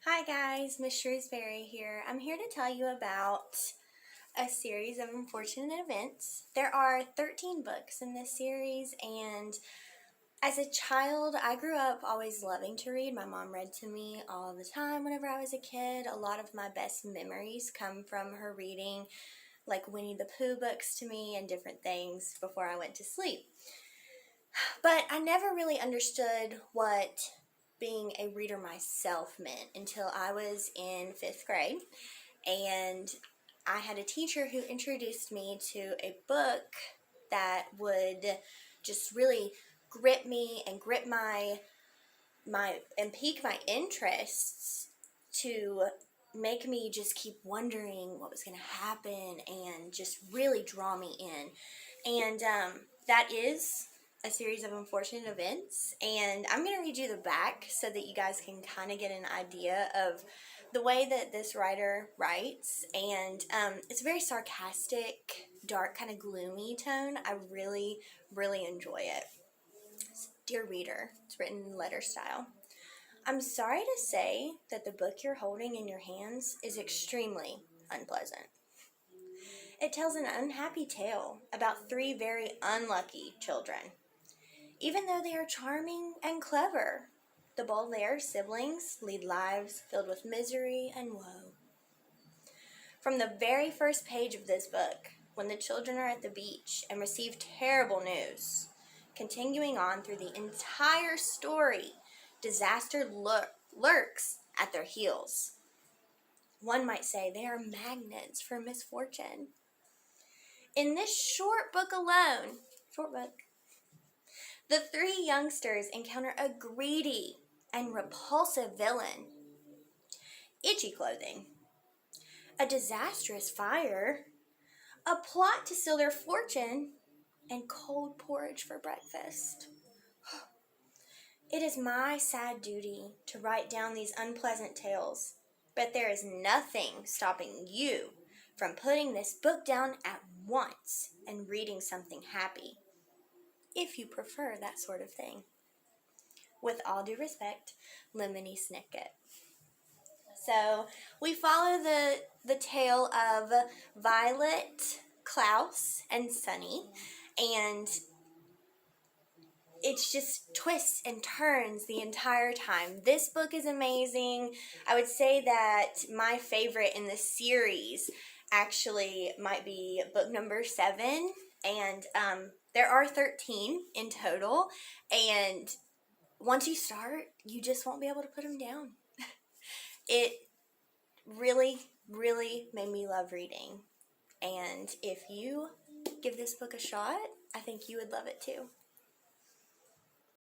Hi guys, Miss Shrewsbury here. I'm here to tell you about a series of unfortunate events. There are 13 books in this series, and as a child, I grew up always loving to read. My mom read to me all the time whenever I was a kid. A lot of my best memories come from her reading like Winnie the Pooh books to me and different things before I went to sleep. But I never really understood what being a reader myself meant until I was in 5th grade, and I had a teacher who introduced me to a book that would just really grip me and grip my and pique my interests to make me just keep wondering what was going to happen and just really draw me in. And that is a series of unfortunate events, and I'm going to read you the back so that you guys can kind of get an idea of the way that this writer writes. And it's a very sarcastic, dark, kind of gloomy tone. I really, really enjoy it. Dear reader, it's written in letter style. I'm sorry to say that the book you're holding in your hands is extremely unpleasant. It tells an unhappy tale about 3 very unlucky children. Even though they are charming and clever, the Baudelaire siblings lead lives filled with misery and woe. From the very first page of this book, when the children are at the beach and receive terrible news, continuing on through the entire story, disaster lurks at their heels. One might say they are magnets for misfortune. In this short book alone, the 3 youngsters encounter a greedy and repulsive villain, itchy clothing, a disastrous fire, a plot to steal their fortune, and cold porridge for breakfast. It is my sad duty to write down these unpleasant tales, but there is nothing stopping you from putting this book down at once and reading something happy, if you prefer that sort of thing. With all due respect, Lemony Snicket. So we follow the tale of Violet, Klaus, and Sunny, and it's just twists and turns the entire time. This book is amazing. I would say that my favorite in the series actually might be book number 7, and there are 13 in total, and once you start, you just won't be able to put them down. It really, really made me love reading, and if you give this book a shot, I think you would love it too.